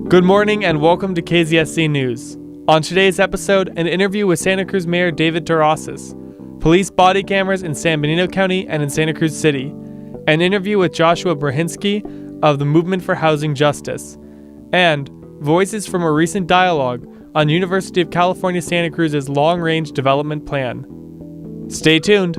Good morning and welcome to KZSC News. On today's episode, an interview with Santa Cruz Mayor David Terrezas, police body cameras in San Benito County and in Santa Cruz City, an interview with Joshua Brahinsky of the Movement for Housing Justice, and voices from a recent dialogue on University of California Santa Cruz's long-range development plan. Stay tuned.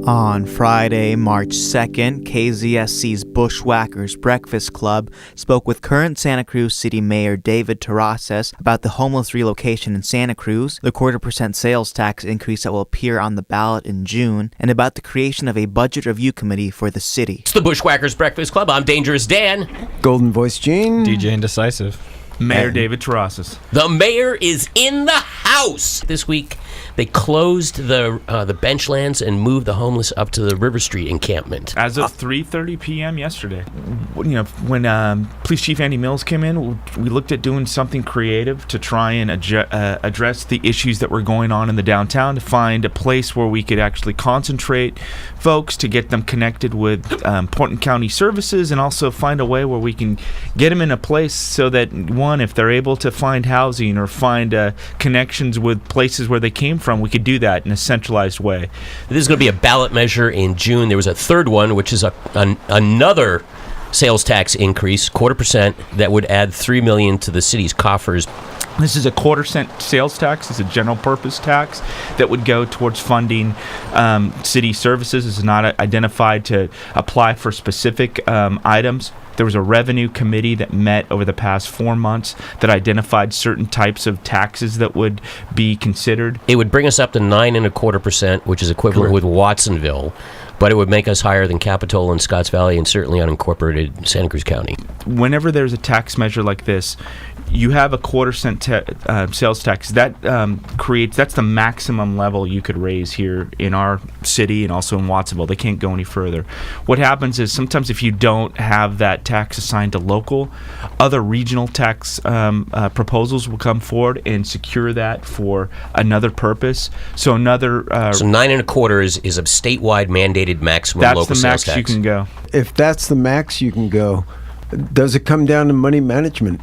On Friday, March 2nd, KZSC's Bushwhackers Breakfast Club spoke with current Santa Cruz City Mayor David Terrezas about the homeless relocation in Santa Cruz, the 0.25% sales tax increase that will appear on the ballot in June, and about the creation of a budget review committee for the city. It's the Bushwhackers Breakfast Club. I'm Dangerous Dan. Golden Voice Gene. DJ Indecisive. Mayor David Terrezas. The mayor is in the house. This week, they closed the benchlands and moved the homeless up to the River Street encampment. As of 3:30 p.m. yesterday, when Police Chief Andy Mills came in, we looked at doing something creative to try and address the issues that were going on in the downtown, to find a place where we could actually concentrate folks, to get them connected with important county services, and also find a way where we can get them in a place so that, one, if they're able to find housing or find connections with places where they came from, we could do that in a centralized way. This is going to be a ballot measure in June. There was a third one, which is another sales tax increase, 0.25%, that would add $3 million to the city's coffers. This is a 0.25% sales tax. It's a general purpose tax that would go towards funding city services. It's not identified to apply for specific items. There was a revenue committee that met over the past 4 months that identified certain types of taxes that would be considered. It would bring us up to 9.25%, which is equivalent with Watsonville, but it would make us higher than Capitola and Scotts Valley and certainly unincorporated Santa Cruz County. Whenever there's a tax measure like this, you have a 0.25% sales tax. That that's the maximum level you could raise here in our city and also in Watsonville. They can't go any further. What happens is sometimes if you don't have that tax assigned to local, other regional tax proposals will come forward and secure that for another purpose. So another... so 9.25% is a statewide mandated maximum local sales tax. That's the max you can go. If that's the max you can go, does it come down to money management?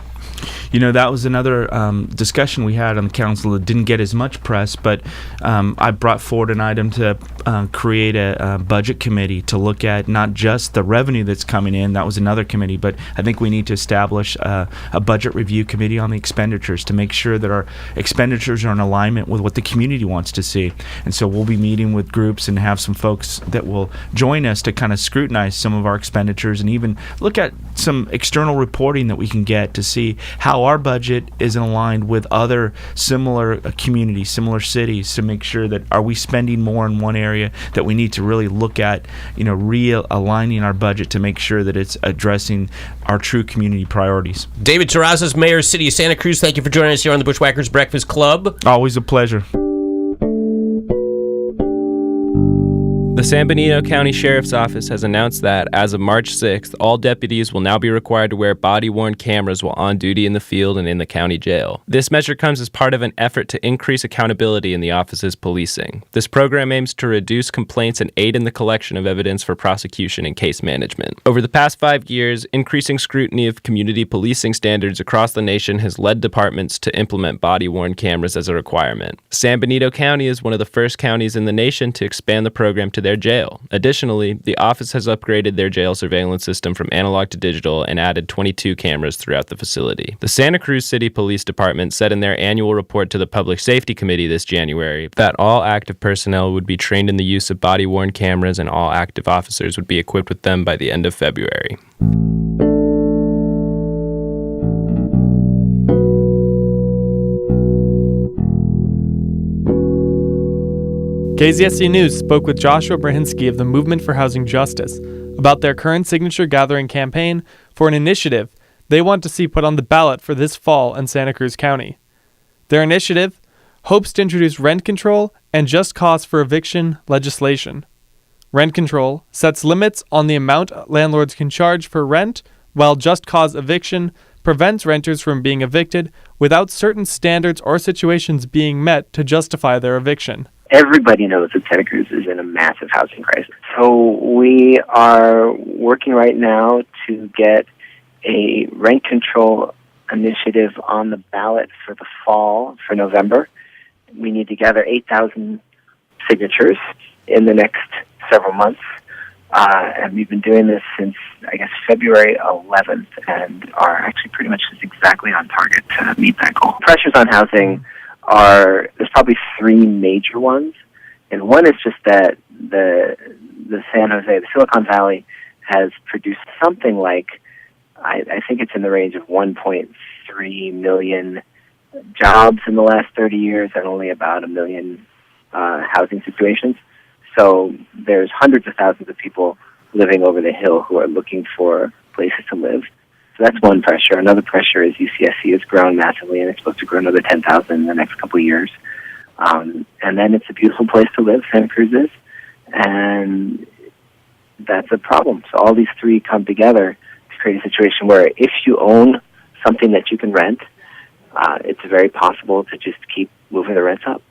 That was another discussion we had on the council that didn't get as much press, but I brought forward an item to create a budget committee to look at not just the revenue that's coming in. That was another committee, but I think we need to establish a budget review committee on the expenditures to make sure that our expenditures are in alignment with what the community wants to see. And so we'll be meeting with groups and have some folks that will join us to kind of scrutinize some of our expenditures and even look at some external reporting that we can get to see how our budget is aligned with other similar communities, similar cities, to make sure that are we spending more in one area that we need to really look at, realigning our budget to make sure that it's addressing our true community priorities. David Terrezas, Mayor, City of Santa Cruz, thank you for joining us here on the Bushwhackers Breakfast Club. Always a pleasure. The San Benito County Sheriff's Office has announced that, as of March 6th, all deputies will now be required to wear body-worn cameras while on duty in the field and in the county jail. This measure comes as part of an effort to increase accountability in the office's policing. This program aims to reduce complaints and aid in the collection of evidence for prosecution and case management. Over the past 5 years, increasing scrutiny of community policing standards across the nation has led departments to implement body-worn cameras as a requirement. San Benito County is one of the first counties in the nation to expand the program to their jail. Additionally, the office has upgraded their jail surveillance system from analog to digital and added 22 cameras throughout the facility. The Santa Cruz City Police Department said in their annual report to the Public Safety Committee this January that all active personnel would be trained in the use of body-worn cameras and all active officers would be equipped with them by the end of February. KZSC News spoke with Joshua Brahinsky of the Movement for Housing Justice about their current signature gathering campaign for an initiative they want to see put on the ballot for this fall in Santa Cruz County. Their initiative hopes to introduce rent control and just cause for eviction legislation. Rent control sets limits on the amount landlords can charge for rent, while just cause eviction prevents renters from being evicted without certain standards or situations being met to justify their eviction. Everybody knows that Santa Cruz is in a massive housing crisis. So we are working right now to get a rent control initiative on the ballot for the fall, for November. We need to gather 8,000 signatures in the next several months. And we've been doing this since, I guess, February 11th, and are actually pretty much just exactly on target to meet that goal. Pressures on housing there's probably three major ones. And one is just that the San Jose, the Silicon Valley, has produced something like, I think it's in the range of 1.3 million jobs in the last 30 years and only about 1 million housing situations. So there's hundreds of thousands of people living over the hill who are looking for places to live. So that's one pressure. Another pressure is UCSC has grown massively, and it's supposed to grow another 10,000 in the next couple of years. And then it's a beautiful place to live, Santa Cruz is, and that's a problem. So all these three come together to create a situation where if you own something that you can rent, it's very possible to just keep moving the rents up.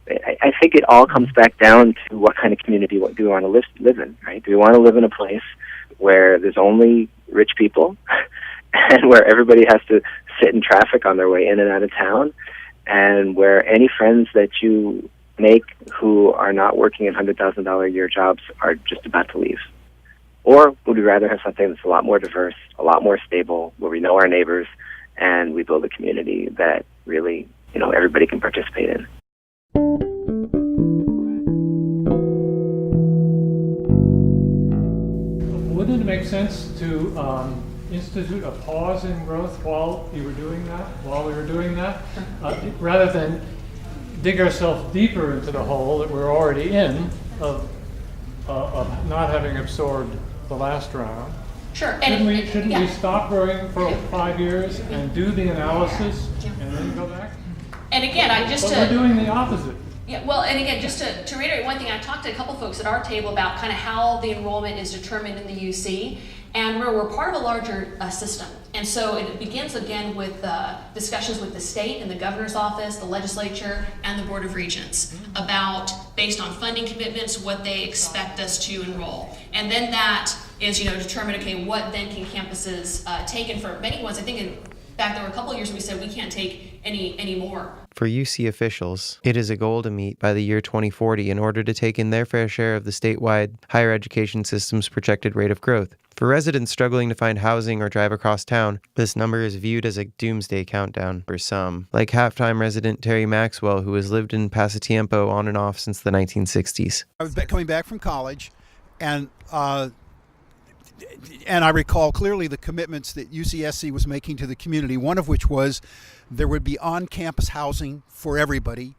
I think it all comes back down to what kind of community do we want to live in, right? Do we want to live in a place where there's only rich people and where everybody has to sit in traffic on their way in and out of town, and where any friends that you make who are not working at $100,000 a year jobs are just about to leave? Or would we rather have something that's a lot more diverse, a lot more stable, where we know our neighbors and we build a community that really, everybody can participate in? Wouldn't it make sense to institute a pause in growth while we were doing that, rather than dig ourselves deeper into the hole that we're already in of not having absorbed the last round? Sure. Shouldn't we stop growing for 5 years and do the analysis and then go back? And again, we're doing the opposite. Yeah, well, and again, just to reiterate one thing, I talked to a couple folks at our table about kind of how the enrollment is determined in the UC, and we're part of a larger system. And so it begins again with discussions with the state and the governor's office, the legislature, and the Board of Regents about, based on funding commitments, what they expect us to enroll. And then that is, determine, okay, what then can campuses take? And for many ones, I think in fact, there were a couple of years we said we can't take any more. For UC officials, it is a goal to meet by the year 2040 in order to take in their fair share of the statewide higher education system's projected rate of growth. For residents struggling to find housing or drive across town, this number is viewed as a doomsday countdown for some, like half-time resident Terry Maxwell, who has lived in Pasatiempo on and off since the 1960s. I was coming back from college, and I recall clearly the commitments that UCSC was making to the community, one of which was there would be on-campus housing for everybody,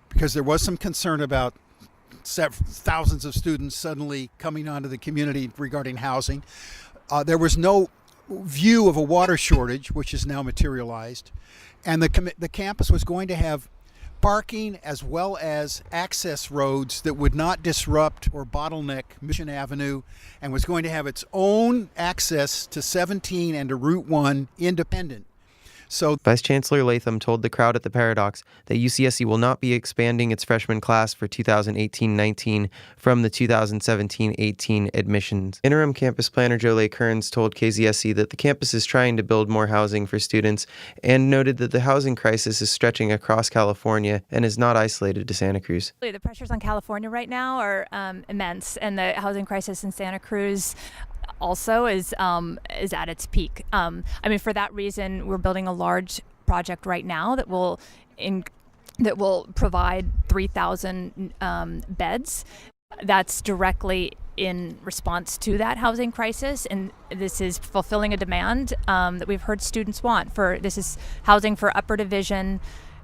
because there was some concern about thousands of students suddenly coming onto the community regarding housing. There was no view of a water shortage, which is now materialized, and the campus was going to have parking as well as access roads that would not disrupt or bottleneck Mission Avenue, and was going to have its own access to 17 and to Route 1 independent. So Vice Chancellor Latham told the crowd at the Paradox that UCSC will not be expanding its freshman class for 2018-19 from the 2017-18 admissions. Interim campus planner Jolie Kearns told KZSC that the campus is trying to build more housing for students, and noted that the housing crisis is stretching across California and is not isolated to Santa Cruz. The pressures on California right now are immense, and the housing crisis in Santa Cruz also is at its peak. For that reason, we're building a large project right now that will provide 3,000 beds. That's directly in response to that housing crisis, and this is fulfilling a demand that we've heard students want. This is housing for upper division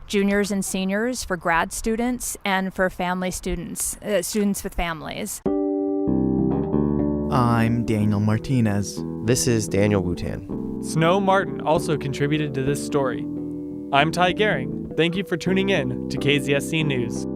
juniors and seniors, for grad students, and for family students with families. I'm Daniel Martinez. This is Daniel Wootan. Snow Martin also contributed to this story. I'm Ty Gehring. Thank you for tuning in to KZSC News.